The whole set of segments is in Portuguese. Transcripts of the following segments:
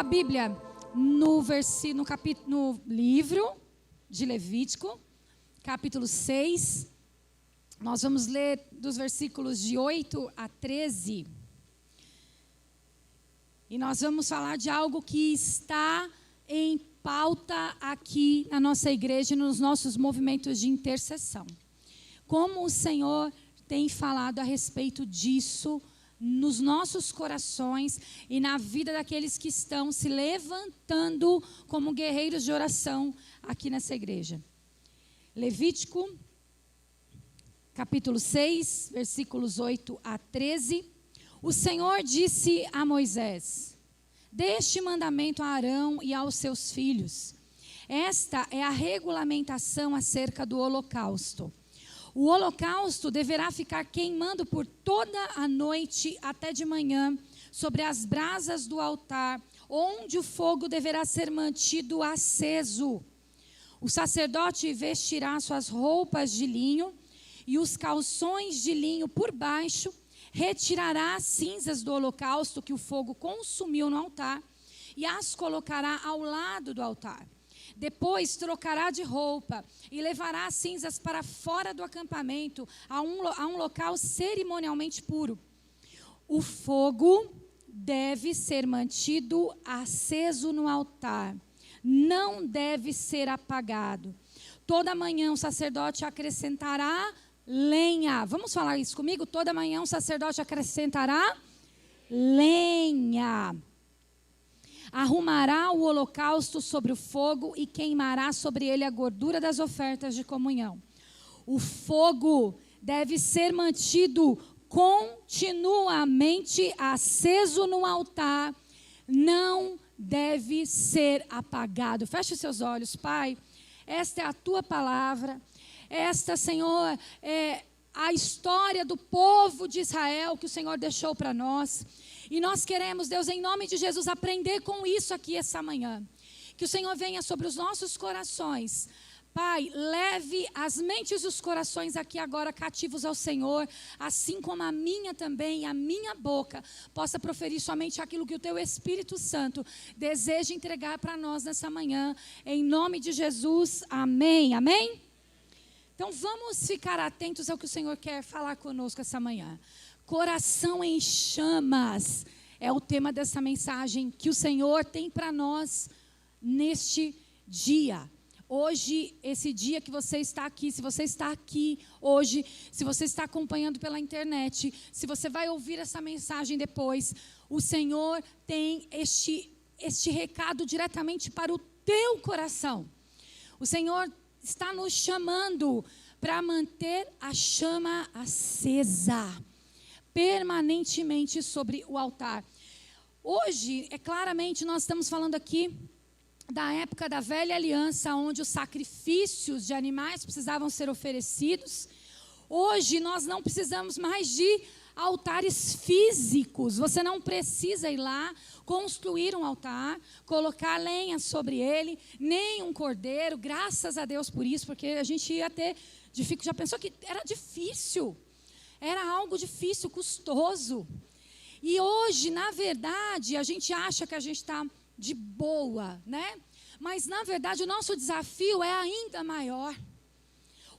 tua Bíblia no livro de Levítico, capítulo 6. Nós vamos ler dos versículos de 8 a 13. E nós vamos falar de algo que está em pauta aqui na nossa igreja, nos nossos movimentos de intercessão. Como o Senhor tem falado a respeito disso nos nossos corações e na vida daqueles que estão se levantando como guerreiros de oração aqui nessa igreja. Levítico, capítulo 6, versículos 8 a 13. O Senhor disse a Moisés: dê este mandamento a Arão e aos seus filhos. Esta é a regulamentação acerca do holocausto. O holocausto deverá ficar queimando por toda a noite até de manhã sobre as brasas do altar, onde o fogo deverá ser mantido aceso. O sacerdote vestirá suas roupas de linho e os calções de linho por baixo, retirará as cinzas do holocausto que o fogo consumiu no altar e as colocará ao lado do altar. Depois trocará de roupa e levará as cinzas para fora do acampamento, a um local cerimonialmente puro. O fogo deve ser mantido aceso no altar, não deve ser apagado. Toda manhã o sacerdote acrescentará lenha. Vamos falar isso comigo? Toda manhã o sacerdote acrescentará lenha. Arrumará o holocausto sobre o fogo e queimará sobre ele a gordura das ofertas de comunhão. O fogo deve ser mantido continuamente aceso no altar, não deve ser apagado. Feche seus olhos, Pai. Esta é a tua palavra. Esta, Senhor, é a história do povo de Israel que o Senhor deixou para nós. E nós queremos, Deus, em nome de Jesus, aprender com isso aqui essa manhã. Que o Senhor venha sobre os nossos corações. Pai, leve as mentes e os corações aqui agora cativos ao Senhor, assim como a minha também, a minha boca, possa proferir somente aquilo que o Teu Espírito Santo deseja entregar para nós nessa manhã. Em nome de Jesus, amém, amém? Então vamos ficar atentos ao que o Senhor quer falar conosco essa manhã. Coração em chamas é o tema dessa mensagem que o Senhor tem para nós neste dia. Hoje, esse dia que você está aqui, se você está aqui hoje, se você está acompanhando pela internet, se você vai ouvir essa mensagem depois, o Senhor tem este recado diretamente para o teu coração. O Senhor está nos chamando para manter a chama acesa permanentemente sobre o altar. Hoje, claramente, nós estamos falando aqui da época da velha aliança, onde os sacrifícios de animais precisavam ser oferecidos. Hoje, nós não precisamos mais de altares físicos. Você não precisa ir lá, construir um altar, colocar lenha sobre ele, nem um cordeiro. Graças a Deus por isso, porque a gente ia ter dificuldade. Já pensou que era difícil? Era algo difícil, custoso. E hoje, na verdade, a gente acha que a gente está de boa, né? Mas, na verdade, o nosso desafio é ainda maior.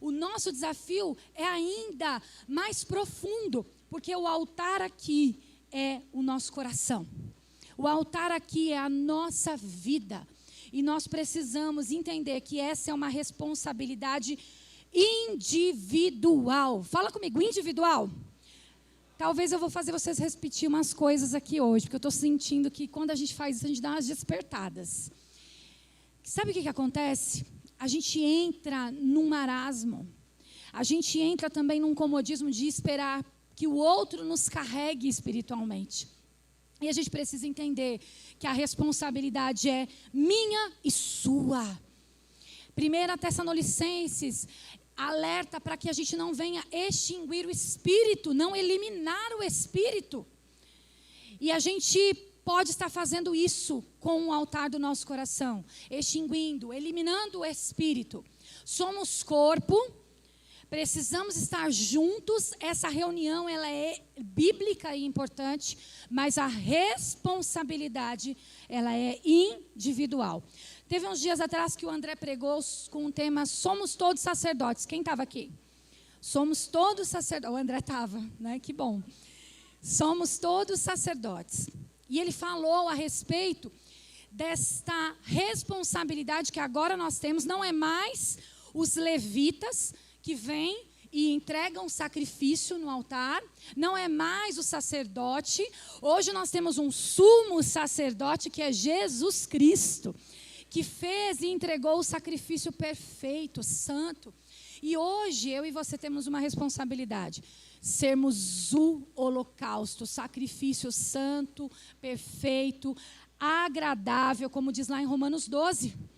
O nosso desafio é ainda mais profundo, porque o altar aqui é o nosso coração. O altar aqui é a nossa vida. E nós precisamos entender que essa é uma responsabilidade individual. Fala comigo, individual. Talvez eu vou fazer vocês repetir umas coisas aqui hoje, porque eu estou sentindo que quando a gente faz isso, a gente dá umas despertadas. Sabe o que acontece? A gente entra num marasmo. A gente entra também num comodismo de esperar que o outro nos carregue espiritualmente. E a gente precisa entender que a responsabilidade é minha e sua. 1 Tessalonicenses alerta para que a gente não venha extinguir o espírito, não eliminar o espírito. E a gente pode estar fazendo isso com o altar do nosso coração, extinguindo, eliminando o espírito. Somos corpo, Precisamos estar juntos. Essa reunião ela é bíblica e importante, mas a responsabilidade ela é individual. Teve uns dias atrás que o André pregou com o tema Somos Todos Sacerdotes. Quem estava aqui? Somos todos sacerdotes. O André estava, né? Que bom. Somos todos sacerdotes. E ele falou a respeito desta responsabilidade que agora nós temos. Não é mais os levitas que vêm e entregam sacrifício no altar. Não é mais o sacerdote. Hoje nós temos um sumo sacerdote que é Jesus Cristo, que fez e entregou o sacrifício perfeito, santo. E hoje eu e você temos uma responsabilidade. Sermos o holocausto, sacrifício santo, perfeito, agradável, como diz lá em Romanos 12.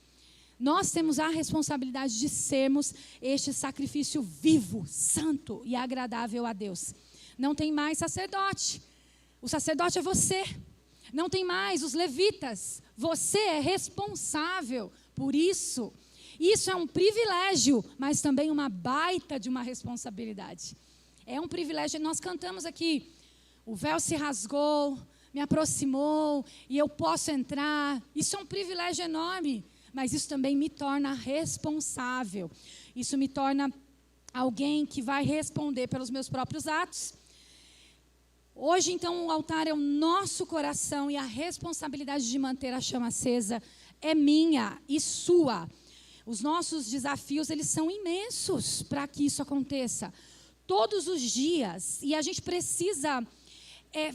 Nós temos a responsabilidade de sermos este sacrifício vivo, santo e agradável a Deus. Não tem mais sacerdote. O sacerdote é você. Não tem mais os levitas. Você é responsável por isso. Isso é um privilégio, mas também uma baita de uma responsabilidade. É um privilégio. Nós cantamos aqui, o véu se rasgou, me aproximou e eu posso entrar. Isso é um privilégio enorme. Mas isso também me torna responsável. Isso me torna alguém que vai responder pelos meus próprios atos. Hoje, então, o altar é o nosso coração e a responsabilidade de manter a chama acesa é minha e sua. Os nossos desafios, eles são imensos para que isso aconteça. Todos os dias. E a gente precisa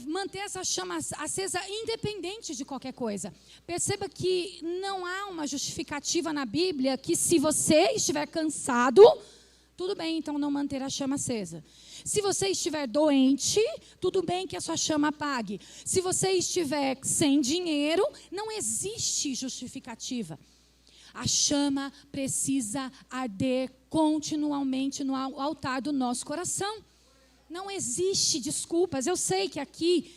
manter essa chama acesa independente de qualquer coisa. Perceba que não há uma justificativa na Bíblia que se você estiver cansado, tudo bem, então não manter a chama acesa. Se você estiver doente, tudo bem que a sua chama apague. Se você estiver sem dinheiro, não existe justificativa. A chama precisa arder continuamente no altar do nosso coração. Não existe desculpas. Eu sei que aqui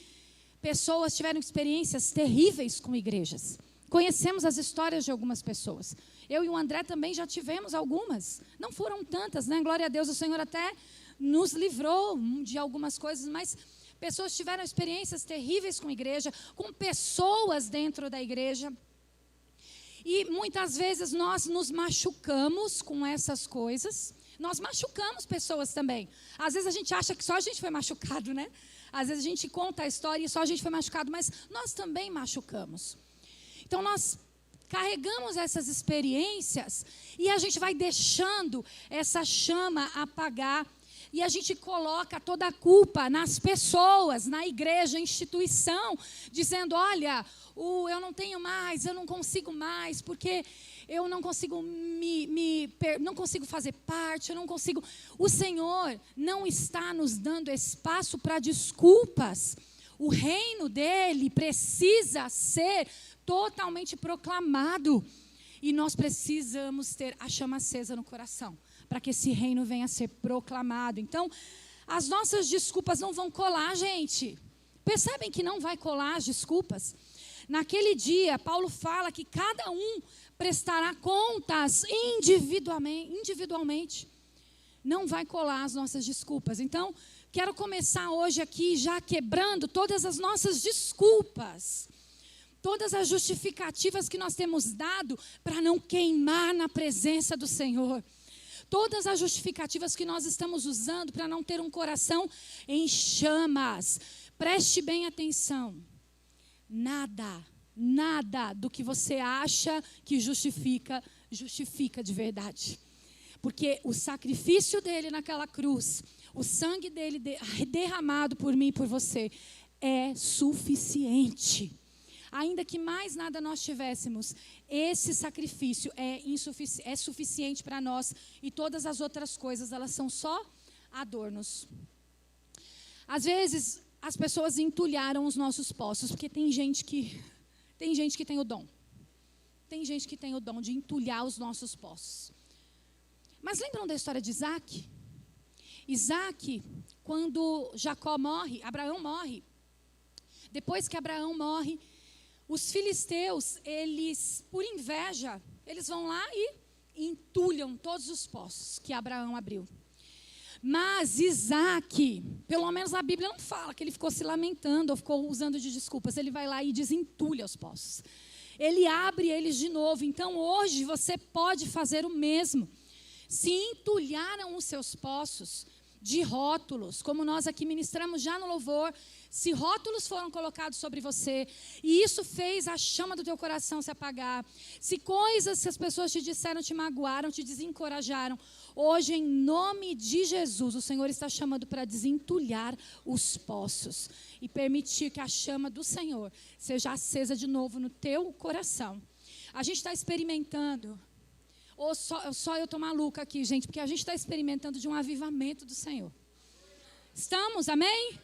pessoas tiveram experiências terríveis com igrejas. Conhecemos as histórias de algumas pessoas. Eu e o André também já tivemos algumas. Não foram tantas, né? Glória a Deus, o Senhor até nos livrou de algumas coisas, mas pessoas tiveram experiências terríveis com igreja, com pessoas dentro da igreja. E muitas vezes nós nos machucamos com essas coisas. Nós machucamos pessoas também. Às vezes a gente acha que só a gente foi machucado, né? Às vezes a gente conta a história e só a gente foi machucado, mas nós também machucamos. Então nós carregamos essas experiências e a gente vai deixando essa chama apagar. E a gente coloca toda a culpa nas pessoas, na igreja, instituição, dizendo, olha, eu não tenho mais, eu não consigo mais, porque eu não consigo não consigo fazer parte, eu não consigo. O Senhor não está nos dando espaço para desculpas. O reino dele precisa ser totalmente proclamado. E nós precisamos ter a chama acesa no coração, para que esse reino venha a ser proclamado. Então, as nossas desculpas não vão colar, gente. Percebem que não vai colar as desculpas? Naquele dia, Paulo fala que cada um prestará contas individualmente. Não vai colar as nossas desculpas. Então, quero começar hoje aqui já quebrando todas as nossas desculpas. Todas as justificativas que nós temos dado para não queimar na presença do Senhor. Todas as justificativas que nós estamos usando para não ter um coração em chamas. Preste bem atenção. Nada do que você acha que justifica de verdade. Porque o sacrifício dele naquela cruz, o sangue dele derramado por mim e por você, é suficiente. Ainda que mais nada nós tivéssemos, esse sacrifício é suficiente para nós. E todas as outras coisas, elas são só adornos. Às vezes, as pessoas entulharam os nossos poços, porque tem gente que tem o dom. Tem gente que tem o dom de entulhar os nossos poços. Mas lembram da história de Isaac? Isaac, quando Abraão morre. Depois que Abraão morre, os filisteus, eles, por inveja, eles vão lá e entulham todos os poços que Abraão abriu. Mas Isaac, pelo menos a Bíblia não fala que ele ficou se lamentando ou ficou usando de desculpas. Ele vai lá e desentulha os poços. Ele abre eles de novo. Então hoje você pode fazer o mesmo. Se entulharam os seus poços de rótulos, como nós aqui ministramos já no louvor, se rótulos foram colocados sobre você, e isso fez a chama do teu coração se apagar, se coisas que as pessoas te disseram te magoaram, te desencorajaram, hoje em nome de Jesus, o Senhor está chamando para desentulhar os poços e permitir que a chama do Senhor seja acesa de novo no teu coração. A gente está experimentando, ou só eu estou maluca aqui, gente, porque a gente está experimentando de um avivamento do Senhor. Estamos, amém?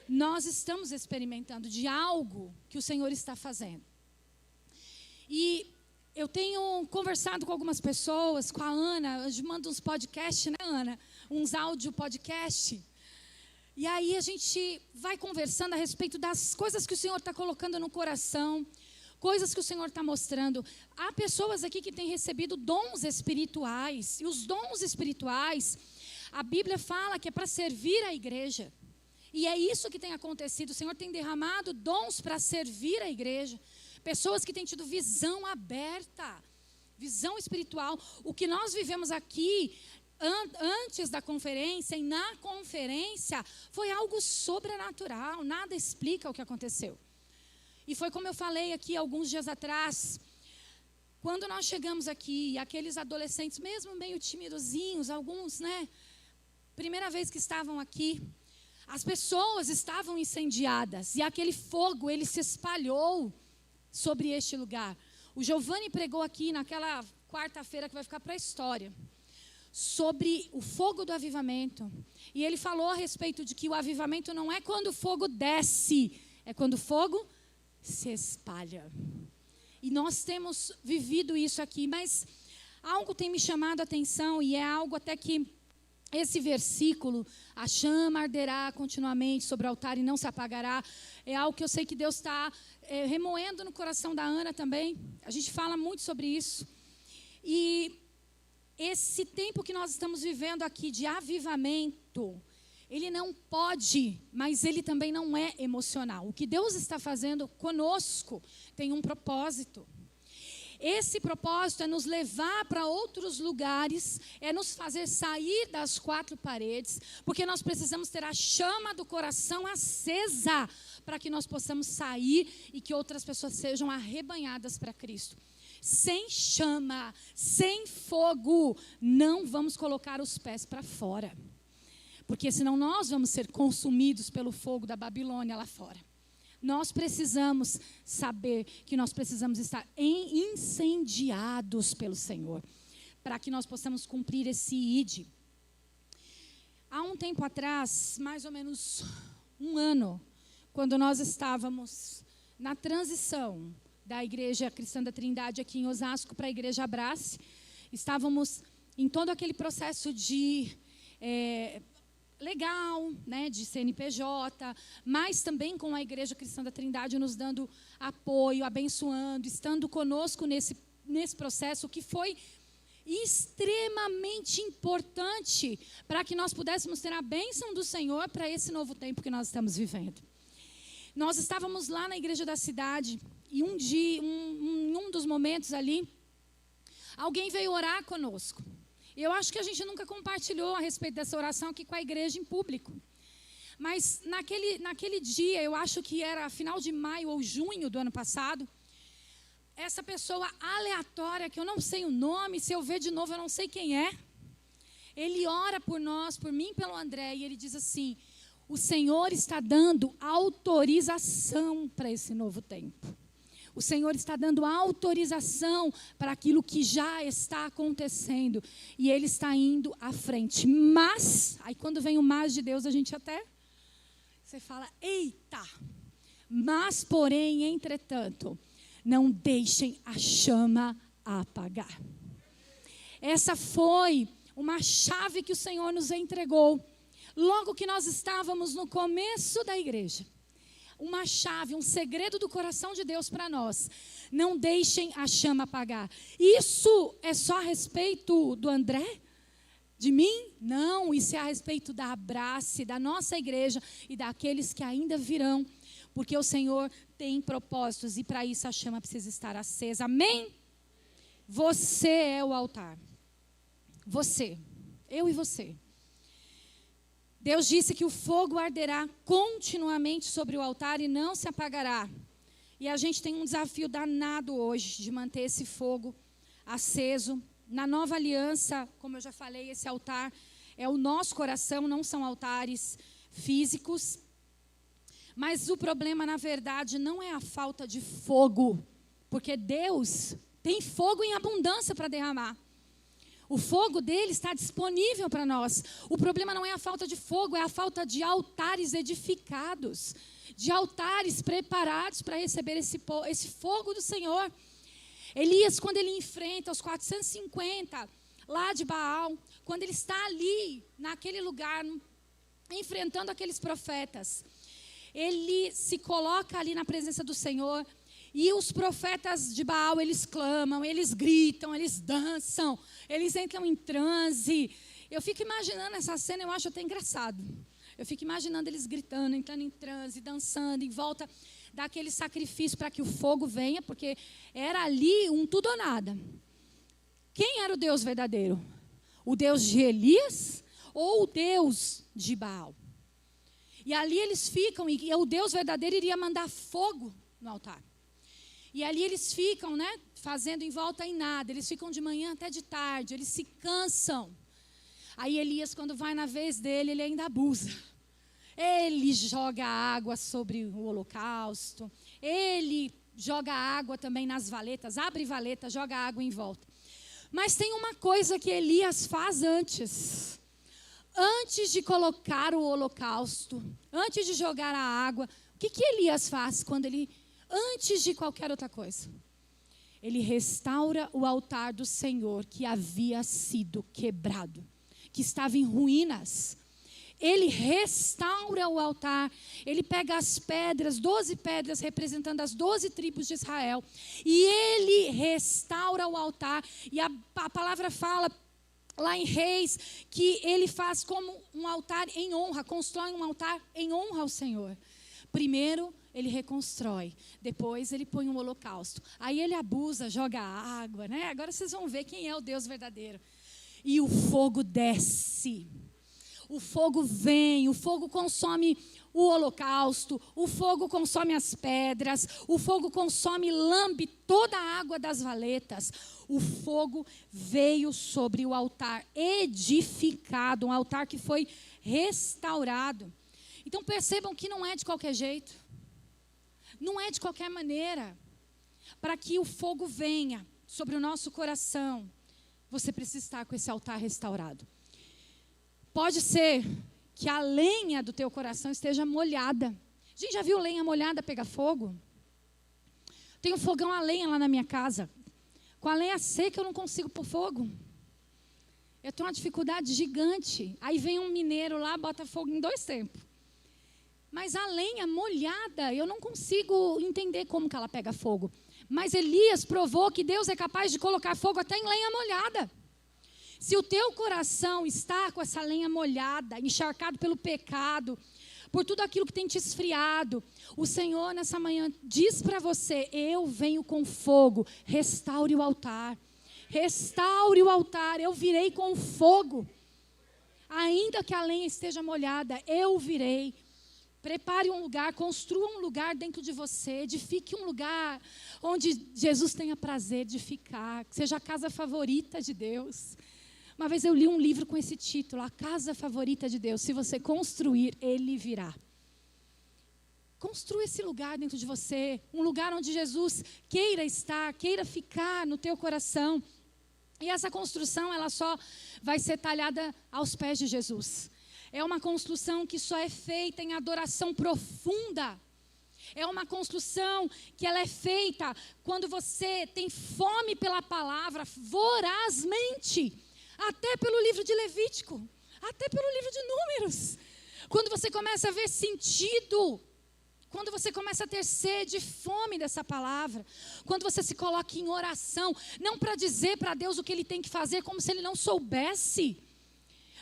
Nós estamos experimentando de algo que o Senhor está fazendo. E eu tenho conversado com algumas pessoas, com a Ana, a gente manda uns podcasts, né, Ana? Uns áudio podcast. E aí a gente vai conversando a respeito das coisas que o Senhor está colocando no coração, coisas que o Senhor está mostrando. Há pessoas aqui que têm recebido dons espirituais. E os dons espirituais, a Bíblia fala que é para servir a igreja. E é isso que tem acontecido. O Senhor tem derramado dons para servir a igreja. Pessoas que têm tido visão aberta, visão espiritual. O que nós vivemos aqui, antes da conferência e na conferência, foi algo sobrenatural. Nada explica o que aconteceu. E foi como eu falei aqui alguns dias atrás. Quando nós chegamos aqui, aqueles adolescentes, mesmo meio timidozinhos, alguns, né? Primeira vez que estavam aqui, as pessoas estavam incendiadas e aquele fogo, ele se espalhou sobre este lugar. O Giovanni pregou aqui naquela quarta-feira que vai ficar para a história, sobre o fogo do avivamento. E ele falou a respeito de que o avivamento não é quando o fogo desce, é quando o fogo se espalha. E nós temos vivido isso aqui, mas algo tem me chamado a atenção e é algo até que esse versículo, a chama arderá continuamente sobre o altar e não se apagará, é algo que eu sei que Deus está remoendo no coração da Ana também. A gente fala muito sobre isso. E esse tempo que nós estamos vivendo aqui de avivamento, ele não pode, mas ele também não é emocional. O que Deus está fazendo conosco tem um propósito. Esse propósito é nos levar para outros lugares, é nos fazer sair das quatro paredes, porque nós precisamos ter a chama do coração acesa para que nós possamos sair e que outras pessoas sejam arrebanhadas para Cristo. Sem chama, sem fogo, não vamos colocar os pés para fora, porque senão nós vamos ser consumidos pelo fogo da Babilônia lá fora. Nós precisamos saber que nós precisamos estar incendiados pelo Senhor, para que nós possamos cumprir esse ID. Há um tempo atrás, mais ou menos um ano, quando nós estávamos na transição da Igreja Cristã da Trindade aqui em Osasco para a Igreja Abrace, estávamos em todo aquele processo de legal, né, de CNPJ, mas também com a Igreja Cristã da Trindade nos dando apoio, abençoando, estando conosco nesse processo que foi extremamente importante para que nós pudéssemos ter a bênção do Senhor para esse novo tempo que nós estamos vivendo. Nós estávamos lá na igreja da cidade e um dia, em um dos momentos ali, alguém veio orar conosco. Eu acho que a gente nunca compartilhou a respeito dessa oração aqui com a igreja em público. Mas naquele dia, eu acho que era final de maio ou junho do ano passado, essa pessoa aleatória, que eu não sei o nome, se eu ver de novo eu não sei quem é, ele ora por nós, por mim e pelo André, e ele diz assim: o Senhor está dando autorização para esse novo tempo. O Senhor está dando autorização para aquilo que já está acontecendo. E Ele está indo à frente. Mas, aí quando vem o mas de Deus, a gente até, você fala, eita. Mas, porém, entretanto, não deixem a chama apagar. Essa foi uma chave que o Senhor nos entregou. Logo que nós estávamos no começo da igreja. Uma chave, um segredo do coração de Deus para nós. Não deixem a chama apagar. Isso é só a respeito do André? de mim? Não, isso é a respeito da Abrace, da nossa igreja e daqueles que ainda virão. Porque o Senhor tem propósitos e para isso a chama precisa estar acesa. Amém? Você é o altar. Você, eu e você. Deus disse que o fogo arderá continuamente sobre o altar e não se apagará. E a gente tem um desafio danado hoje de manter esse fogo aceso. Na nova aliança, como eu já falei, esse altar é o nosso coração, não são altares físicos. Mas o problema, na verdade, não é a falta de fogo, porque Deus tem fogo em abundância para derramar. O fogo dele está disponível para nós. O problema não é a falta de fogo, é a falta de altares edificados, de altares preparados para receber esse fogo do Senhor. Elias, quando ele enfrenta os 450 lá de Baal, quando ele está ali, naquele lugar, enfrentando aqueles profetas, ele se coloca ali na presença do Senhor. E os profetas de Baal, eles clamam, eles gritam, eles dançam, eles entram em transe. Eu fico imaginando essa cena, eu acho até engraçado. Eu fico imaginando eles gritando, entrando em transe, dançando, em volta daquele sacrifício para que o fogo venha, porque era ali um tudo ou nada. Quem era o Deus verdadeiro? O Deus de Elias ou o Deus de Baal? E ali eles ficam, e o Deus verdadeiro iria mandar fogo no altar. E ali eles ficam, né, fazendo em volta em nada. Eles ficam de manhã até de tarde, eles se cansam. Aí Elias, quando vai na vez dele, ele ainda abusa. Ele joga água sobre o holocausto. Ele joga água também nas valetas, abre valeta, joga água em volta. Mas tem uma coisa que Elias faz antes. Antes de colocar o holocausto, antes de jogar a água, o que Elias faz quando ele... Antes de qualquer outra coisa, ele restaura o altar do Senhor que havia sido quebrado, que estava em ruínas. Ele restaura o altar, ele pega as pedras, 12 pedras representando as 12 tribos de Israel, e ele restaura o altar. E a palavra fala lá em Reis que ele faz como um altar em honra, constrói um altar em honra ao Senhor. Primeiro, ele reconstrói, depois ele põe um holocausto. Aí ele abusa, joga água, né? Agora vocês vão ver quem é o Deus verdadeiro. E o fogo desce, o fogo vem, o fogo consome o holocausto, o fogo consome as pedras, o fogo consome, lambe toda a água das valetas. O fogo veio sobre o altar edificado, um altar que foi restaurado. Então percebam que não é de qualquer jeito. Não é de qualquer maneira. Para que o fogo venha sobre o nosso coração, você precisa estar com esse altar restaurado. Pode ser que a lenha do teu coração esteja molhada. Gente, já viu lenha molhada pegar fogo? Tem um fogão a lenha lá na minha casa. Com a lenha seca eu não consigo pôr fogo. Eu tenho uma dificuldade gigante. Aí vem um mineiro lá, bota fogo em 2 tempos. Mas a lenha molhada, eu não consigo entender como que ela pega fogo. Mas Elias provou que Deus é capaz de colocar fogo até em lenha molhada. Se o teu coração está com essa lenha molhada, encharcado pelo pecado, por tudo aquilo que tem te esfriado, o Senhor nessa manhã diz para você: eu venho com fogo, restaure o altar. Restaure o altar, eu virei com fogo. Ainda que a lenha esteja molhada, eu virei. Prepare um lugar, construa um lugar dentro de você, edifique um lugar onde Jesus tenha prazer de ficar, que seja a casa favorita de Deus. Uma vez eu li um livro com esse título, A Casa Favorita de Deus. Se você construir, Ele virá. Construa esse lugar dentro de você, um lugar onde Jesus queira estar, queira ficar no teu coração. E essa construção, ela só vai ser talhada aos pés de Jesus. É uma construção que só é feita em adoração profunda. É uma construção que ela é feita quando você tem fome pela palavra, vorazmente. Até pelo livro de Levítico, até pelo livro de Números. Quando você começa a ver sentido, quando você começa a ter sede e fome dessa palavra, quando você se coloca em oração, não para dizer para Deus o que Ele tem que fazer, como se Ele não soubesse.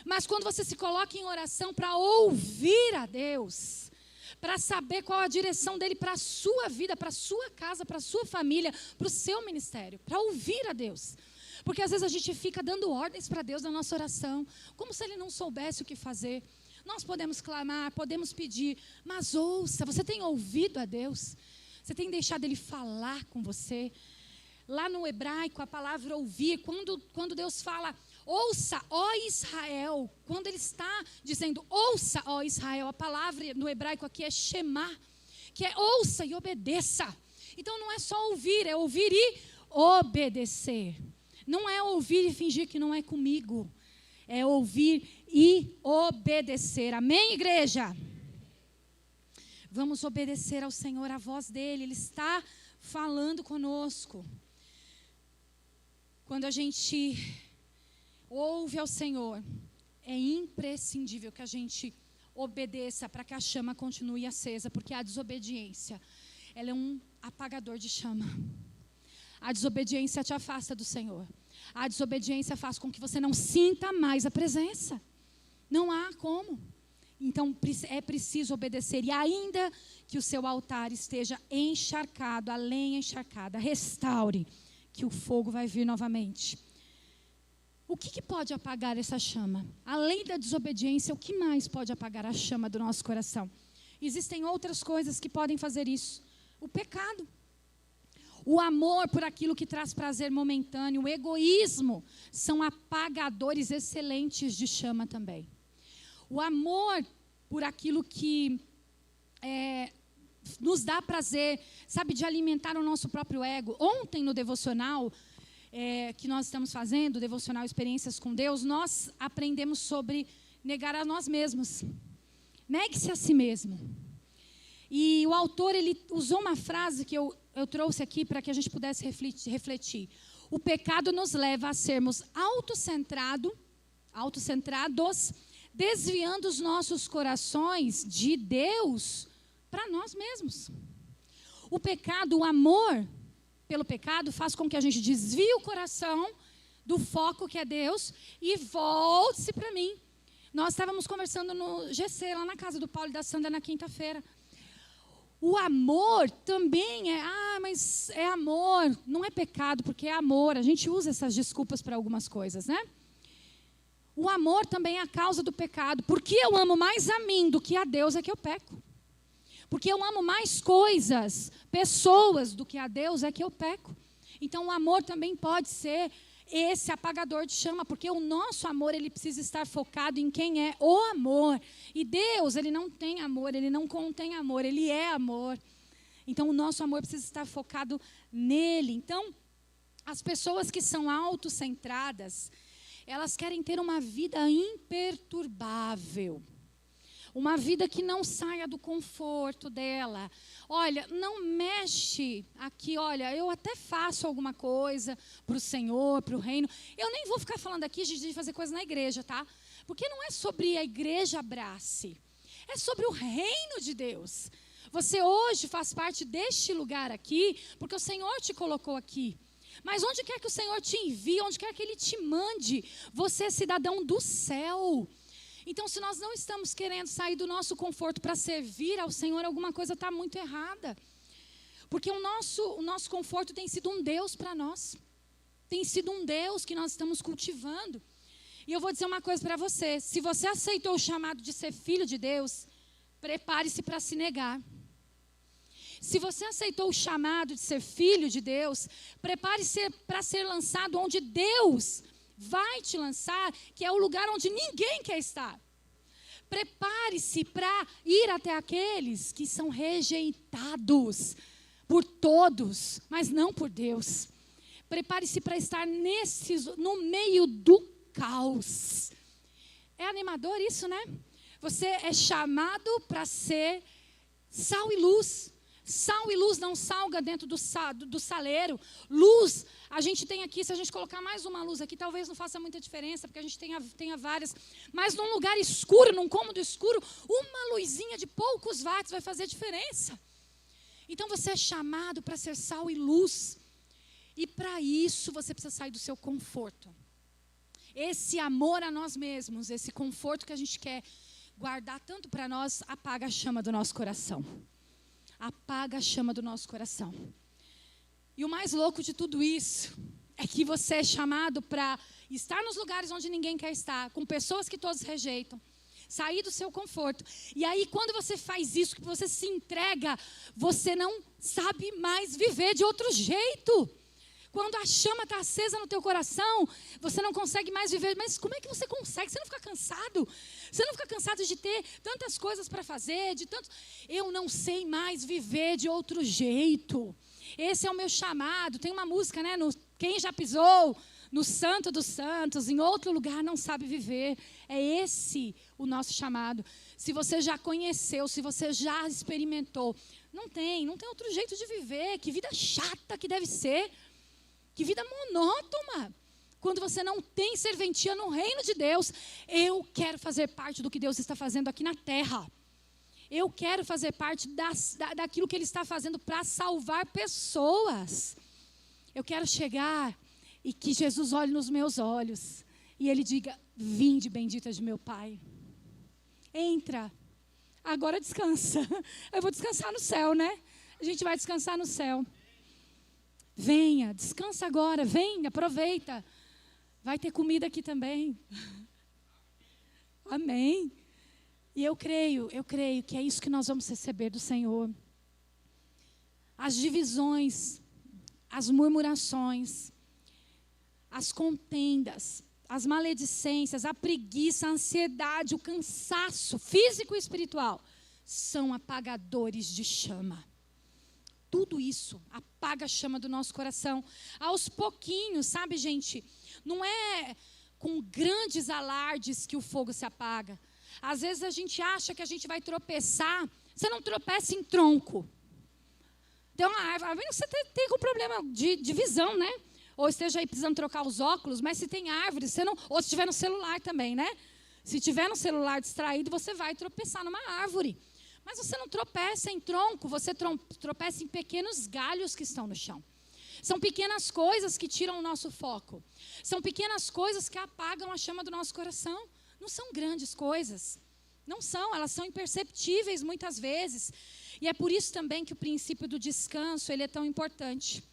Mas quando você se coloca em oração para ouvir a Deus, para saber qual a direção dele para a sua vida, para a sua casa, para a sua família, para o seu ministério, para ouvir a Deus. Porque às vezes a gente fica dando ordens para Deus na nossa oração, como se ele não soubesse o que fazer. Nós podemos clamar, podemos pedir, mas ouça, você tem ouvido a Deus? Você tem deixado ele falar com você? Lá no hebraico, a palavra ouvir, quando Deus fala, ouça, ó Israel, quando ele está dizendo, ouça, ó Israel, a palavra no hebraico aqui é shema, que é ouça e obedeça. Então não é só ouvir, é ouvir e obedecer. Não é ouvir e fingir que não é comigo. É ouvir e obedecer. Amém, igreja? Vamos obedecer ao Senhor, a voz dele. Ele está falando conosco. Quando a gente ouve ao Senhor, é imprescindível que a gente obedeça para que a chama continue acesa, porque a desobediência, ela é um apagador de chama. A desobediência te afasta do Senhor. A desobediência faz com que você não sinta mais a presença. Não há como. Então é preciso obedecer. E ainda que o seu altar esteja encharcado, a lenha encharcada, restaure, que o fogo vai vir novamente. O que pode apagar essa chama? Além da desobediência, o que mais pode apagar a chama do nosso coração? Existem outras coisas que podem fazer isso. O pecado. O amor por aquilo que traz prazer momentâneo, o egoísmo, são apagadores excelentes de chama também. O amor por aquilo que nos dá prazer, sabe, de alimentar o nosso próprio ego. Ontem no devocional que nós estamos fazendo, o devocional Experiências com Deus, nós aprendemos sobre negar a nós mesmos. Negue-se a si mesmo. E o autor, ele usou uma frase que eu trouxe aqui para que a gente pudesse refletir. O pecado nos leva a sermos autocentrados, desviando os nossos corações de Deus para nós mesmos. O pecado, o amor pelo pecado, faz com que a gente desvie o coração do foco que é Deus e volte-se para mim. Nós estávamos conversando no GC, lá na casa do Paulo e da Sandra, na quinta-feira. O amor também mas é amor, não é pecado, porque é amor. A gente usa essas desculpas para algumas coisas, né? O amor também é a causa do pecado. Porque eu amo mais a mim do que a Deus é que eu peco. Porque eu amo mais coisas, pessoas do que a Deus é que eu peco. Então o amor também pode ser esse apagador de chama, porque o nosso amor, ele precisa estar focado em quem é o amor. E Deus, ele não tem amor, ele não contém amor, ele é amor. Então o nosso amor precisa estar focado nele. Então, as pessoas que são autocentradas, elas querem ter uma vida imperturbável. Uma vida que não saia do conforto dela. Olha, não mexe aqui, olha, eu até faço alguma coisa para o Senhor, para o reino. Eu nem vou ficar falando aqui de fazer coisa na igreja, tá? Porque não é sobre a igreja abrace. É sobre o reino de Deus. Você hoje faz parte deste lugar aqui, porque o Senhor te colocou aqui. Mas onde quer que o Senhor te envie, onde quer que Ele te mande, você é cidadão do céu. Então, se nós não estamos querendo sair do nosso conforto para servir ao Senhor, alguma coisa está muito errada. Porque o nosso conforto tem sido um Deus para nós. Tem sido um Deus que nós estamos cultivando. E eu vou dizer uma coisa para você. Se você aceitou o chamado de ser filho de Deus, prepare-se para se negar. Se você aceitou o chamado de ser filho de Deus, prepare-se para ser lançado onde Deus vai te lançar, que é o lugar onde ninguém quer estar. Prepare-se para ir até aqueles que são rejeitados por todos, mas não por Deus. Prepare-se para estar no meio do caos. É animador isso, né? Você é chamado para ser sal e luz. Sal e luz não salga dentro do saleiro. Luz, a gente tem aqui, se a gente colocar mais uma luz aqui, talvez não faça muita diferença, porque a gente tenha várias. Mas num lugar escuro, num cômodo escuro, uma luzinha de poucos watts vai fazer diferença. Então você é chamado para ser sal e luz. E para isso você precisa sair do seu conforto. esse amor a nós mesmos, esse conforto que a gente quer guardar tanto para nós, apaga a chama do nosso coração. Apaga a chama do nosso coração. E o mais louco de tudo isso é que você é chamado para estar nos lugares onde ninguém quer estar, com pessoas que todos rejeitam, sair do seu conforto. E aí, quando você faz isso, que você se entrega, você não sabe mais viver de outro jeito. Quando a chama está acesa no teu coração, você não consegue mais viver. Mas como é que você consegue? Você não fica cansado? Você não fica cansado de ter tantas coisas para fazer, de tantos... Eu não sei mais viver de outro jeito. Esse é o meu chamado. Tem uma música, né? Quem já pisou no Santo dos Santos, em outro lugar, não sabe viver. É esse o nosso chamado. Se você já conheceu, se você já experimentou, não tem outro jeito de viver. Que vida chata que deve ser. Que vida monótona. Quando você não tem serventia no reino de Deus. Eu quero fazer parte do que Deus está fazendo aqui na terra. Eu quero fazer parte daquilo que Ele está fazendo para salvar pessoas. Eu quero chegar e que Jesus olhe nos meus olhos e Ele diga: vinde bendita de meu Pai. Entra. Agora descansa. Eu vou descansar no céu, né? A gente vai descansar no céu. Venha, descansa agora, vem, aproveita. Vai ter comida aqui também. Amém. E eu creio que é isso que nós vamos receber do Senhor. As divisões, as murmurações, as contendas, as maledicências, a preguiça, a ansiedade, o cansaço físico e espiritual são apagadores de chama. Tudo isso apaga a chama do nosso coração. Aos pouquinhos, sabe, gente? Não é com grandes alardes que o fogo se apaga. Às vezes a gente acha que a gente vai tropeçar. Você não tropeça em tronco. Tem uma árvore. Você tem um problema de visão, né? Ou esteja aí precisando trocar os óculos. Mas se tem árvore, você não... Ou se estiver no celular também, né? Se tiver no celular distraído, você vai tropeçar numa árvore. Mas você não tropeça em tronco, você tropeça em pequenos galhos que estão no chão. São pequenas coisas que tiram o nosso foco. São pequenas coisas que apagam a chama do nosso coração. Não são grandes coisas. Não são, elas são imperceptíveis muitas vezes. E é por isso também que o princípio do descanso, ele é tão importante.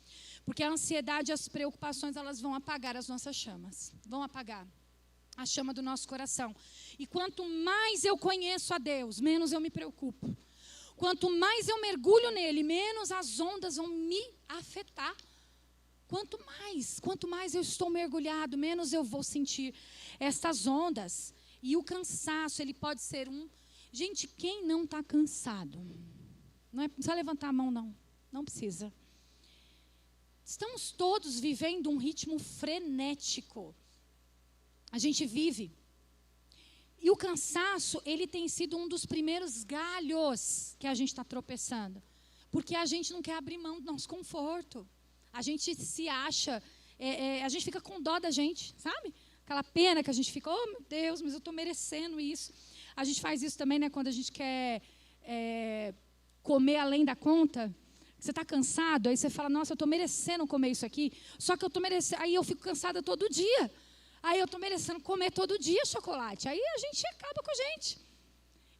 Porque a ansiedade e as preocupações, elas vão apagar as nossas chamas. Vão apagar a chama do nosso coração. E quanto mais eu conheço a Deus, menos eu me preocupo. Quanto mais eu mergulho nele, menos as ondas vão me afetar. Quanto mais eu estou mergulhado, menos eu vou sentir estas ondas. E o cansaço, ele pode ser um... Gente, quem não está cansado? Não precisa levantar a mão, não. Não precisa. Estamos todos vivendo um ritmo frenético. A gente vive. E o cansaço, ele tem sido um dos primeiros galhos que a gente está tropeçando. Porque a gente não quer abrir mão do nosso conforto. A gente se acha, a gente fica com dó da gente, sabe? Aquela pena que a gente fica, oh meu Deus, mas eu estou merecendo isso. A gente faz isso também, né, quando a gente quer comer além da conta. Você está cansado, aí você fala, nossa, eu estou merecendo comer isso aqui. Só que eu estou merecendo, aí eu fico cansada todo dia. Aí eu estou merecendo comer todo dia chocolate. Aí a gente acaba com a gente.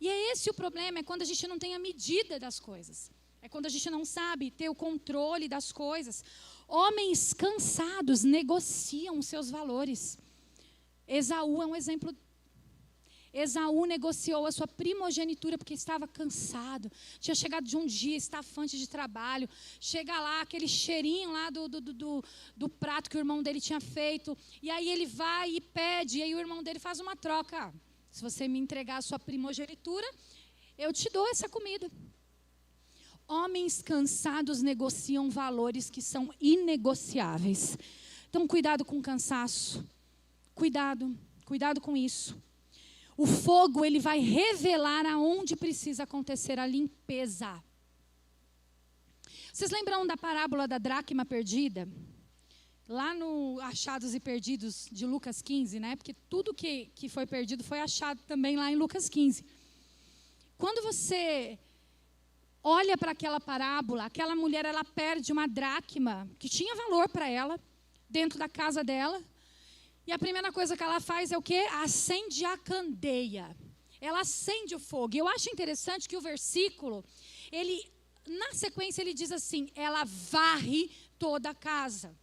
E é esse o problema, é quando a gente não tem a medida das coisas. É quando a gente não sabe ter o controle das coisas. Homens cansados negociam os seus valores. Esaú é um exemplo. Esaú negociou a sua primogenitura porque estava cansado. Tinha chegado de um dia estafante de trabalho. Chega lá, aquele cheirinho lá do prato que o irmão dele tinha feito. E aí ele vai e pede. E aí o irmão dele faz uma troca. Se você me entregar a sua primogenitura, eu te dou essa comida. Homens cansados negociam valores que são inegociáveis. Então, cuidado com o cansaço. Cuidado com isso. O fogo, ele vai revelar aonde precisa acontecer a limpeza. Vocês lembram da parábola da dracma perdida? Lá no Achados e Perdidos de Lucas 15, né? Porque tudo que foi perdido foi achado também lá em Lucas 15. Quando você olha para aquela parábola, aquela mulher, ela perde uma dracma que tinha valor para ela, dentro da casa dela. E a primeira coisa que ela faz é o quê? Acende a candeia. Ela acende o fogo. E eu acho interessante que o versículo, na sequência ele diz assim, ela varre toda a casa.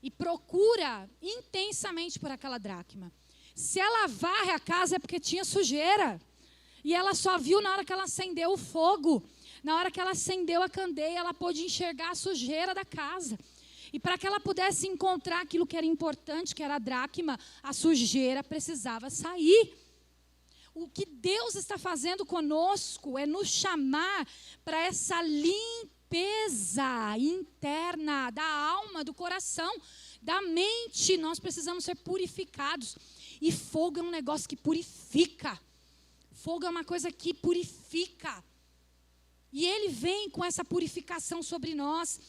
E procura intensamente por aquela dracma. Se ela varre a casa é porque tinha sujeira. E ela só viu na hora que ela acendeu o fogo. Na hora que ela acendeu a candeia, ela pôde enxergar a sujeira da casa. E para que ela pudesse encontrar aquilo que era importante, que era a dracma, a sujeira precisava sair. O que Deus está fazendo conosco é nos chamar para essa limpeza interna da alma, do coração, da mente. Nós precisamos ser purificados. E fogo é um negócio que purifica. Fogo é uma coisa que purifica. E ele vem com essa purificação sobre nós.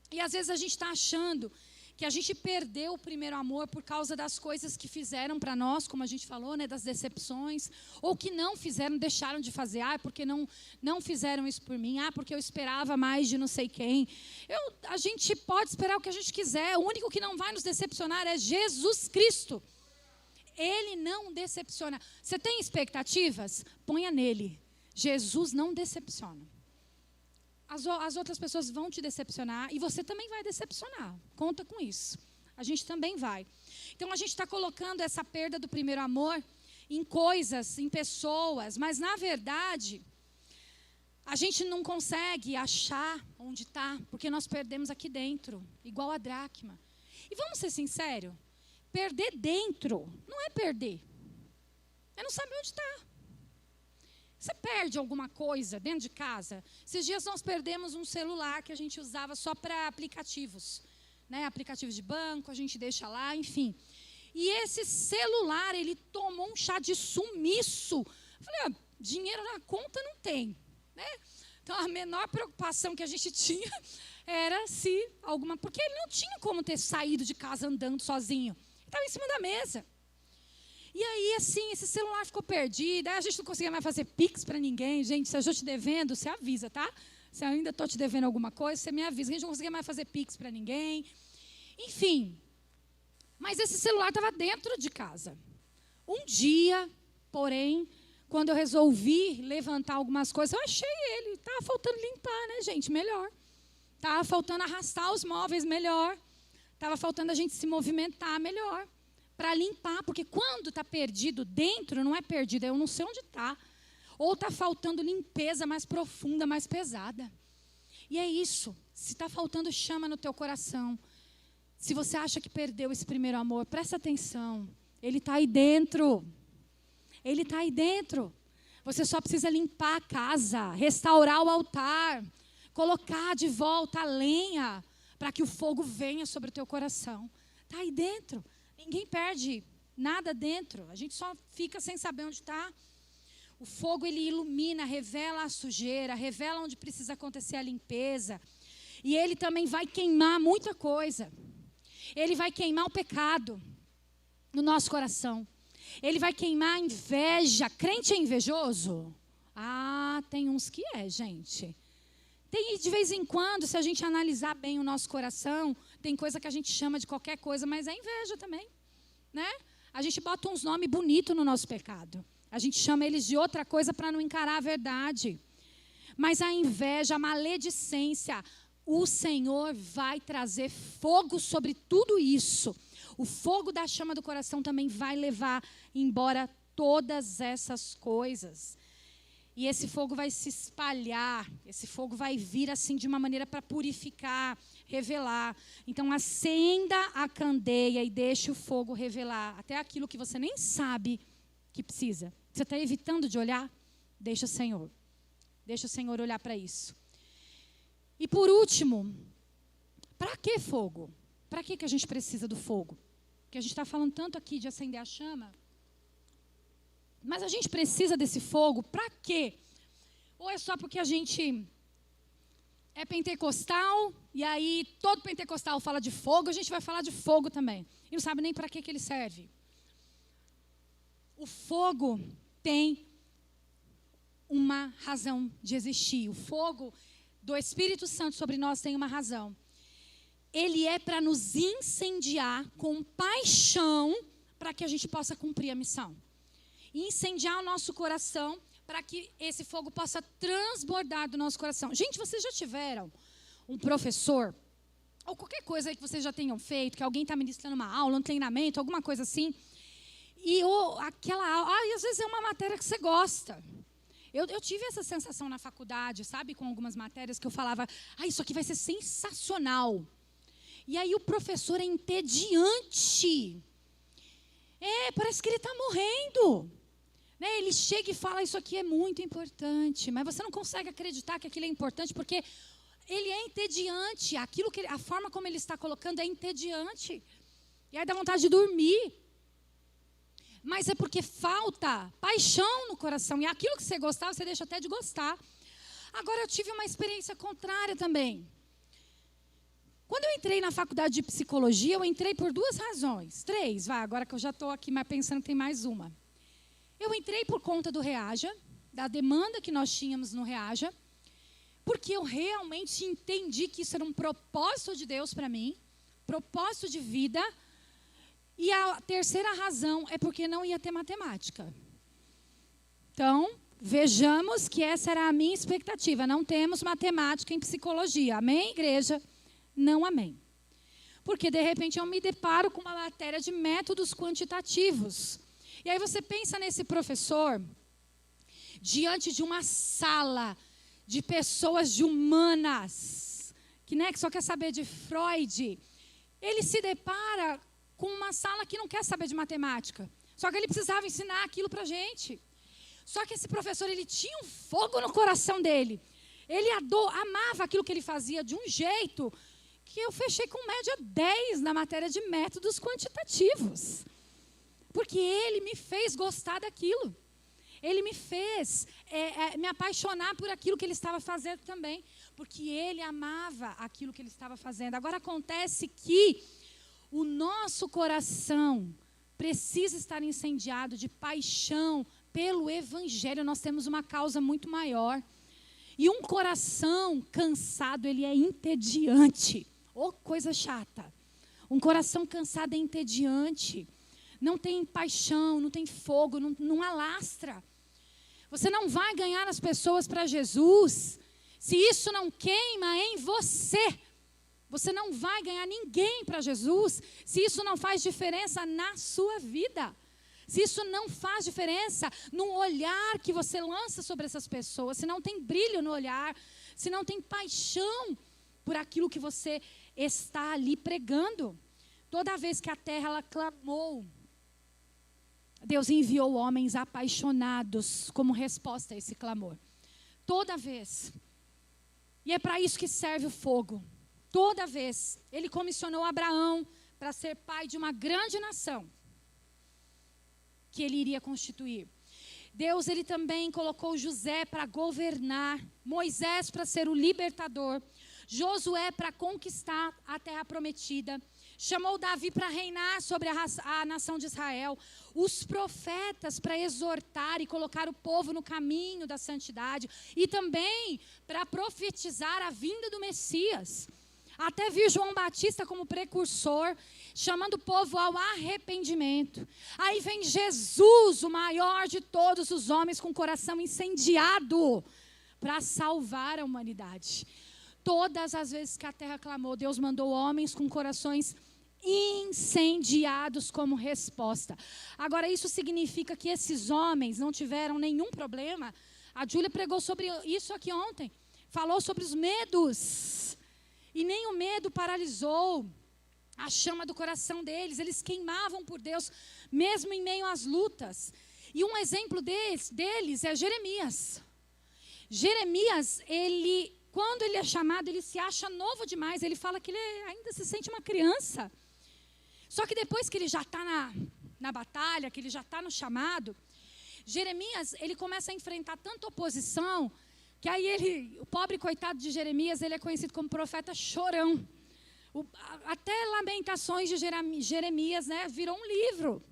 E às vezes a gente está achando que a gente perdeu o primeiro amor por causa das coisas que fizeram para nós, como a gente falou, né, das decepções, ou que não fizeram, deixaram de fazer, porque não fizeram isso por mim, porque eu esperava mais de não sei quem. A gente pode esperar o que a gente quiser, o único que não vai nos decepcionar é Jesus Cristo. Ele não decepciona. Você tem expectativas? Ponha nele. Jesus não decepciona. As outras pessoas vão te decepcionar e você também vai decepcionar. Conta com isso. A gente também vai. Então, a gente está colocando essa perda do primeiro amor em coisas, em pessoas, mas, na verdade, a gente não consegue achar onde está, porque nós perdemos aqui dentro, igual a dracma. E vamos ser sinceros, perder dentro não é perder. É não saber onde está. Você perde alguma coisa dentro de casa? Esses dias nós perdemos um celular que a gente usava só para aplicativos. Né? Aplicativos de banco, a gente deixa lá, enfim. E esse celular, ele tomou um chá de sumiço. Eu falei, dinheiro na conta não tem. Né? Então, a menor preocupação que a gente tinha era se alguma... Porque ele não tinha como ter saído de casa andando sozinho. Ele estava em cima da mesa. E aí, assim, esse celular ficou perdido, aí a gente não conseguia mais fazer pix para ninguém. Gente, se eu estou te devendo, você avisa, tá? Se eu ainda estou te devendo alguma coisa, você me avisa. A gente não conseguia mais fazer pix para ninguém. Enfim, mas esse celular estava dentro de casa. Um dia, porém, quando eu resolvi levantar algumas coisas, eu achei ele. Estava faltando limpar, né, gente? Melhor. Estava faltando arrastar os móveis, melhor. Estava faltando a gente se movimentar, melhor. Para limpar, porque quando está perdido dentro, não é perdido, eu não sei onde está. Ou está faltando limpeza mais profunda, mais pesada. E é isso. Se está faltando chama no teu coração. Se você acha que perdeu esse primeiro amor, presta atenção. Ele está aí dentro. Ele está aí dentro. Você só precisa limpar a casa, restaurar o altar, colocar de volta a lenha, para que o fogo venha sobre o teu coração. Está aí dentro. Ninguém perde nada dentro. A gente só fica sem saber onde está. O fogo, ele ilumina, revela a sujeira, revela onde precisa acontecer a limpeza. E ele também vai queimar muita coisa. Ele vai queimar o pecado no nosso coração. Ele vai queimar a inveja. Crente é invejoso? Tem uns que gente. Tem, de vez em quando, se a gente analisar bem o nosso coração, tem coisa que a gente chama de qualquer coisa, mas é inveja também, né? A gente bota uns nomes bonitos no nosso pecado. A gente chama eles de outra coisa para não encarar a verdade. Mas a inveja, a maledicência, o Senhor vai trazer fogo sobre tudo isso. O fogo da chama do coração também vai levar embora todas essas coisas. E esse fogo vai se espalhar, esse fogo vai vir assim de uma maneira para purificar, revelar. Então acenda a candeia e deixe o fogo revelar até aquilo que você nem sabe que precisa. Você está evitando de olhar? Deixa o Senhor. Deixa o Senhor olhar para isso. E por último, para que fogo? Para que a gente precisa do fogo? Porque a gente está falando tanto aqui de acender a chama. Mas a gente precisa desse fogo para quê? Ou é só porque a gente é pentecostal e aí todo pentecostal fala de fogo, a gente vai falar de fogo também. E não sabe nem para que ele serve. O fogo tem uma razão de existir. O fogo do Espírito Santo sobre nós tem uma razão. ele é para nos incendiar com paixão para que a gente possa cumprir a missão. Incendiar o nosso coração para que esse fogo possa transbordar do nosso coração. Gente, vocês já tiveram um professor, ou qualquer coisa aí que vocês já tenham feito, que alguém está ministrando uma aula, um treinamento, alguma coisa assim, e aquela aula, e às vezes é uma matéria que você gosta. Eu tive essa sensação na faculdade, sabe, com algumas matérias que eu falava, isso aqui vai ser sensacional. E aí o professor é entediante. Parece que ele está morrendo. Ele chega e fala, isso aqui é muito importante, mas você não consegue acreditar que aquilo é importante, porque ele é entediante. A forma como ele está colocando é entediante. E aí dá vontade de dormir. Mas é porque falta paixão no coração. E aquilo que você gostava, você deixa até de gostar. Agora, eu tive uma experiência contrária também. Quando eu entrei na faculdade de psicologia, eu entrei por 2 razões. 3, agora que eu já estou aqui mas pensando que tem mais uma. Eu entrei por conta do Reaja, da demanda que nós tínhamos no Reaja, porque eu realmente entendi que isso era um propósito de Deus para mim, propósito de vida. E a terceira razão é porque não ia ter matemática. Então, vejamos que essa era a minha expectativa. Não temos matemática em psicologia. Amém, igreja? Não amém. Porque, de repente, eu me deparo com uma matéria de métodos quantitativos. E aí você pensa nesse professor diante de uma sala de pessoas de humanas, que só quer saber de Freud. Ele se depara com uma sala que não quer saber de matemática. Só que ele precisava ensinar aquilo para a gente. Só que esse professor, ele tinha um fogo no coração dele. Ele amava aquilo que ele fazia de um jeito que eu fechei com média 10 na matéria de métodos quantitativos. Porque ele me fez gostar daquilo. Ele me fez me apaixonar por aquilo que ele estava fazendo também. Porque ele amava aquilo que ele estava fazendo. Agora acontece que o nosso coração precisa estar incendiado de paixão pelo Evangelho. Nós temos uma causa muito maior. E um coração cansado, ele é entediante. Coisa chata. Um coração cansado é entediante. Não tem paixão, não tem fogo, não alastra. Você não vai ganhar as pessoas para Jesus se isso não queima em você. Você não vai ganhar ninguém para Jesus se isso não faz diferença na sua vida. Se isso não faz diferença no olhar que você lança sobre essas pessoas, se não tem brilho no olhar, se não tem paixão por aquilo que você está ali pregando. Toda vez que a terra ela clamou, Deus enviou homens apaixonados como resposta a esse clamor. Toda vez. E é para isso que serve o fogo. Toda vez. Ele comissionou Abraão para ser pai de uma grande nação que ele iria constituir. Deus, ele também colocou José para governar, Moisés para ser o libertador, Josué para conquistar a terra prometida, chamou Davi para reinar sobre a nação de Israel, os profetas para exortar e colocar o povo no caminho da santidade e também para profetizar a vinda do Messias. Até vi João Batista como precursor, chamando o povo ao arrependimento. Aí vem Jesus, o maior de todos os homens, com o coração incendiado, para salvar a humanidade. Todas as vezes que a terra clamou, Deus mandou homens com corações incendiados como resposta. Agora, isso significa que esses homens não tiveram nenhum problema. A Júlia pregou sobre isso aqui ontem. Falou sobre os medos. E nem o medo paralisou a chama do coração deles. Eles queimavam por Deus, mesmo em meio às lutas. E um exemplo deles é Jeremias. Jeremias, quando ele é chamado, ele se acha novo demais. Ele fala que ele ainda se sente uma criança. Só que depois que ele já está na batalha, que ele já está no chamado, Jeremias, ele começa a enfrentar tanta oposição, que aí o pobre coitado de Jeremias, ele é conhecido como profeta chorão. Até Lamentações de Jeremias, virou um livro.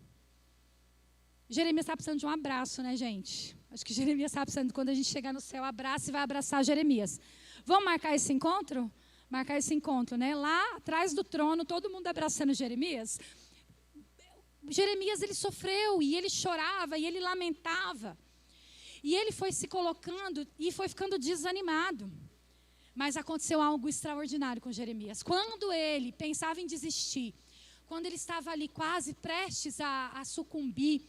Jeremias está precisando de um abraço, né, gente? Acho que Jeremias está precisando, quando a gente chegar no céu, abraça e vai abraçar Jeremias. Vamos marcar esse encontro? marcar esse encontro, né? Lá atrás do trono, todo mundo abraçando Jeremias. Jeremias, ele sofreu, e ele chorava, e ele lamentava. E ele foi se colocando e foi ficando desanimado. Mas aconteceu algo extraordinário com Jeremias. Quando ele pensava em desistir, quando ele estava ali quase prestes a sucumbir,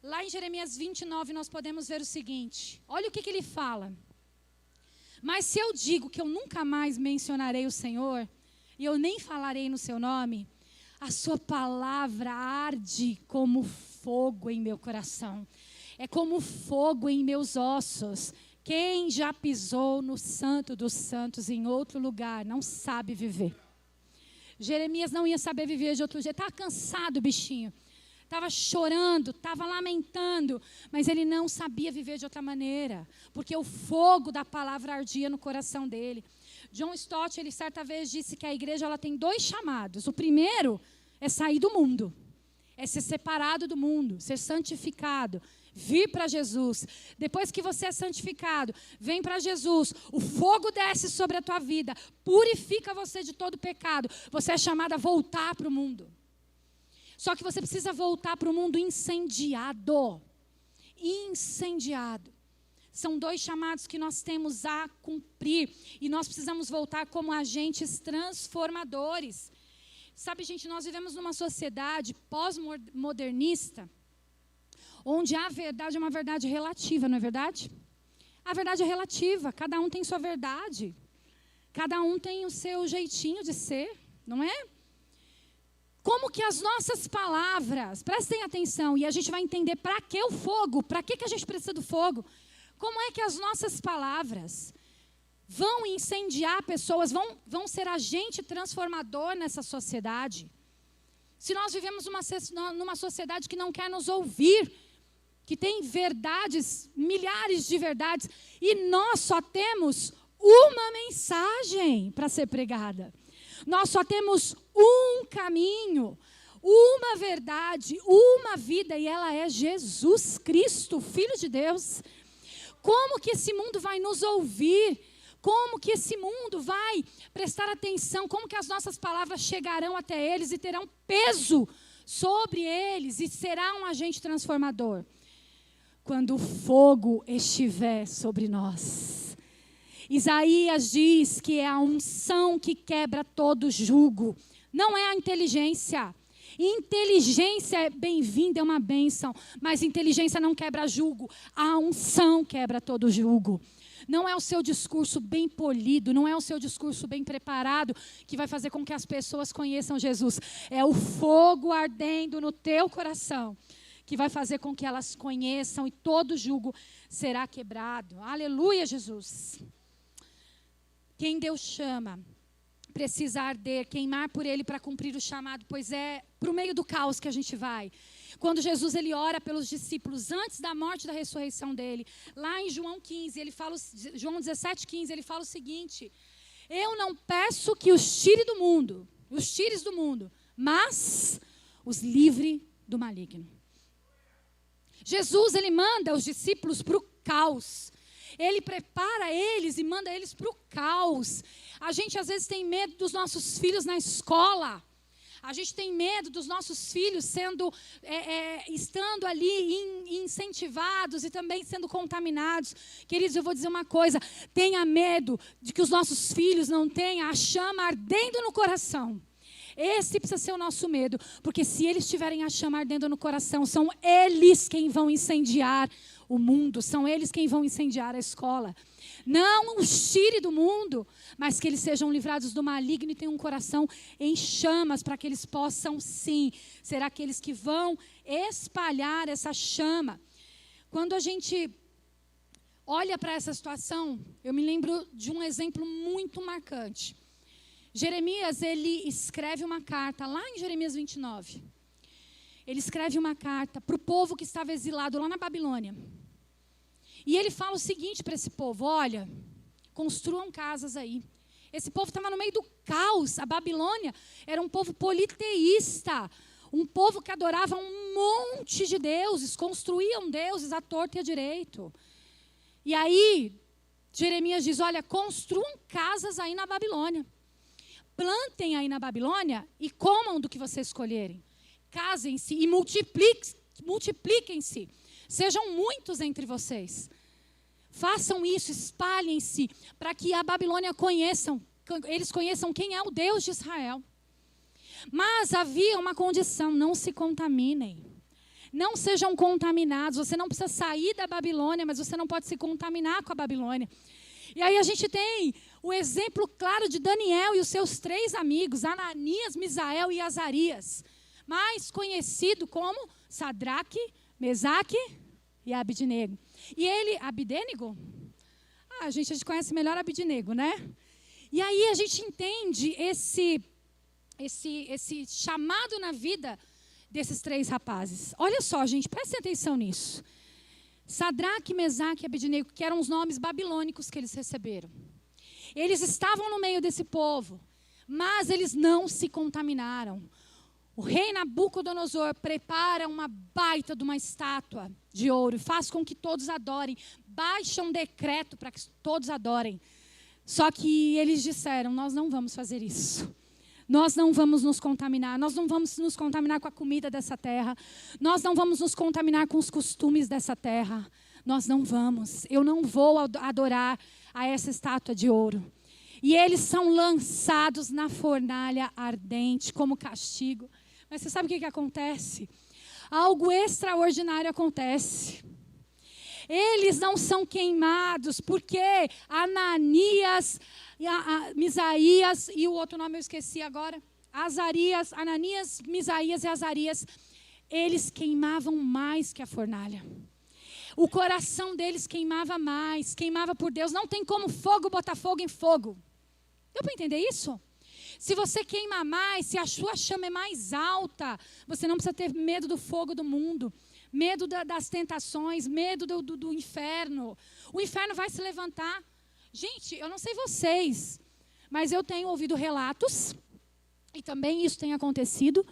lá em Jeremias 29 nós podemos ver o seguinte. Olha o que ele fala. Mas se eu digo que eu nunca mais mencionarei o Senhor, e eu nem falarei no seu nome, a sua palavra arde como fogo em meu coração. É como fogo em meus ossos. Quem já pisou no Santo dos Santos em outro lugar não sabe viver. Jeremias não ia saber viver de outro jeito. Estava cansado, bichinho. Estava chorando, estava lamentando. Mas ele não sabia viver de outra maneira. Porque o fogo da palavra ardia no coração dele. John Stott, ele certa vez disse que a igreja ela tem 2 chamados. O primeiro é sair do mundo. É ser separado do mundo, ser santificado. Vir para Jesus. Depois que você é santificado, vem para Jesus. O fogo desce sobre a tua vida. Purifica você de todo pecado. Você é chamado a voltar para o mundo. Só que você precisa voltar para o mundo incendiado. Incendiado. São 2 chamados que nós temos a cumprir. E nós precisamos voltar como agentes transformadores. Sabe, gente, nós vivemos numa sociedade pós-modernista, onde a verdade é uma verdade relativa, não é verdade? A verdade é relativa, cada um tem sua verdade. Cada um tem o seu jeitinho de ser, não é? Como que as nossas palavras, prestem atenção, e a gente vai entender para que o fogo, para que a gente precisa do fogo. Como é que as nossas palavras vão incendiar pessoas, vão ser agente transformador nessa sociedade? Se nós vivemos numa sociedade que não quer nos ouvir, que tem verdades, milhares de verdades, e nós só temos uma mensagem para ser pregada. Nós só temos um caminho, uma verdade, uma vida, e ela é Jesus Cristo, Filho de Deus. Como que esse mundo vai nos ouvir? Como que esse mundo vai prestar atenção? Como que as nossas palavras chegarão até eles e terão peso sobre eles e será um agente transformador? Quando o fogo estiver sobre nós. Isaías diz que é a unção que quebra todo jugo. Não é a inteligência. Inteligência é bem-vinda, é uma bênção. Mas inteligência não quebra jugo. A unção quebra todo jugo. Não é o seu discurso bem polido, não é o seu discurso bem preparado que vai fazer com que as pessoas conheçam Jesus. É o fogo ardendo no teu coração que vai fazer com que elas conheçam e todo jugo será quebrado. Aleluia, Jesus. Quem Deus chama precisa arder, queimar por Ele para cumprir o chamado, pois é para o meio do caos que a gente vai. Quando Jesus ele ora pelos discípulos antes da morte e da ressurreição dele, lá em João 15, João 17:15, ele fala o seguinte: eu não peço que os tires do mundo, mas os livre do maligno. Jesus, ele manda os discípulos para o caos. Ele prepara eles e manda eles para o caos. A gente às vezes tem medo dos nossos filhos na escola. A gente tem medo dos nossos filhos estando ali incentivados e também sendo contaminados. Queridos, eu vou dizer uma coisa. Tenha medo de que os nossos filhos não tenham a chama ardendo no coração. Esse precisa ser o nosso medo, porque se eles tiverem a chama ardendo no coração, são eles quem vão incendiar o mundo, são eles quem vão incendiar a escola. Não os tire do mundo, mas que eles sejam livrados do maligno e tenham um coração em chamas, para que eles possam sim ser aqueles que vão espalhar essa chama. Quando a gente olha para essa situação, eu me lembro de um exemplo muito marcante. Jeremias, ele escreve uma carta, lá em Jeremias 29. Ele escreve uma carta para o povo que estava exilado lá na Babilônia. E ele fala o seguinte para esse povo: olha, construam casas aí. Esse povo estava no meio do caos. A Babilônia era um povo politeísta. Um povo que adorava um monte de deuses, construíam deuses à torta e à direito. E aí, Jeremias diz: olha, construam casas aí na Babilônia. plantem aí na Babilônia e comam do que vocês escolherem. Casem-se e multipliquem-se. Sejam muitos entre vocês. Façam isso, espalhem-se, para que a Babilônia eles conheçam quem é o Deus de Israel. Mas havia uma condição: não se contaminem. Não sejam contaminados. Você não precisa sair da Babilônia, mas você não pode se contaminar com a Babilônia. E aí a gente tem o exemplo claro de Daniel e os seus 3 amigos, Ananias, Misael e Azarias, mais conhecido como Sadraque, Mesaque e Abidnego. E ele, Abidênego? A gente conhece melhor Abidnego, né? E aí a gente entende esse chamado na vida desses 3 rapazes. Olha só, gente, prestem atenção nisso. Sadraque, Mesaque e Abidnego, que eram os nomes babilônicos que eles receberam. Eles estavam no meio desse povo, mas eles não se contaminaram. O rei Nabucodonosor prepara uma baita de uma estátua de ouro e faz com que todos adorem. Baixa um decreto para que todos adorem. Só que eles disseram: nós não vamos fazer isso. Nós não vamos nos contaminar. Nós não vamos nos contaminar com a comida dessa terra. Nós não vamos nos contaminar com os costumes dessa terra. Nós não vamos. Eu não vou adorar a essa estátua de ouro. E eles são lançados na fornalha ardente como castigo. Mas você sabe o que acontece? Algo extraordinário acontece. Eles não são queimados porque Ananias, Misaías e o outro nome eu esqueci agora. Ananias, Misaías e Azarias, eles queimavam mais que a fornalha. O coração deles queimava mais, queimava por Deus. Não tem como fogo botar fogo em fogo. Deu para entender isso? Se você queima mais, se a sua chama é mais alta, você não precisa ter medo do fogo do mundo, medo das tentações, medo do inferno. O inferno vai se levantar. Gente, eu não sei vocês, mas eu tenho ouvido relatos, e também isso tem acontecido.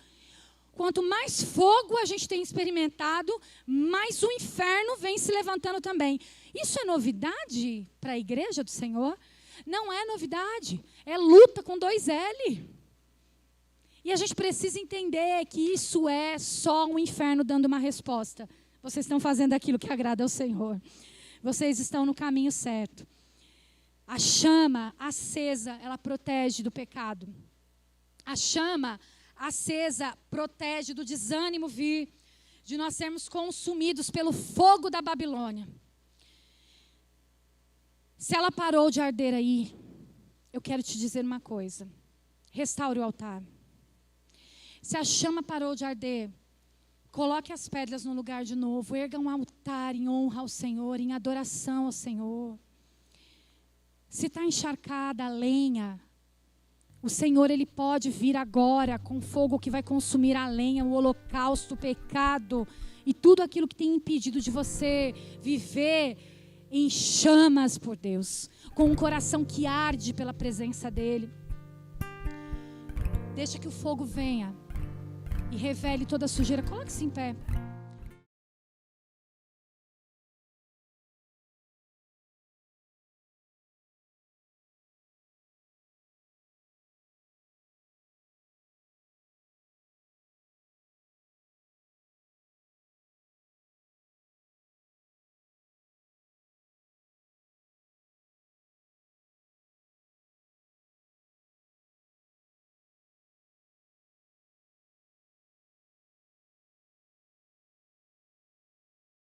Quanto mais fogo a gente tem experimentado, mais o inferno vem se levantando também. Isso é novidade para a igreja do Senhor? Não é novidade, é luta com 2 L. E a gente precisa entender que isso é só o inferno dando uma resposta. Vocês estão fazendo aquilo que agrada ao Senhor. Vocês estão no caminho certo. A chama acesa, ela protege do pecado. A chama acesa protege do desânimo vir, de nós sermos consumidos pelo fogo da Babilônia. Se ela parou de arder aí, eu quero te dizer uma coisa: restaure o altar. Se a chama parou de arder, coloque as pedras no lugar de novo, erga um altar em honra ao Senhor, em adoração ao Senhor. Se está encharcada a lenha, o Senhor, Ele pode vir agora com fogo que vai consumir a lenha, o holocausto, o pecado e tudo aquilo que tem impedido de você viver em chamas por Deus, com um coração que arde pela presença dEle. Deixa que o fogo venha e revele toda a sujeira. Coloque-se em pé.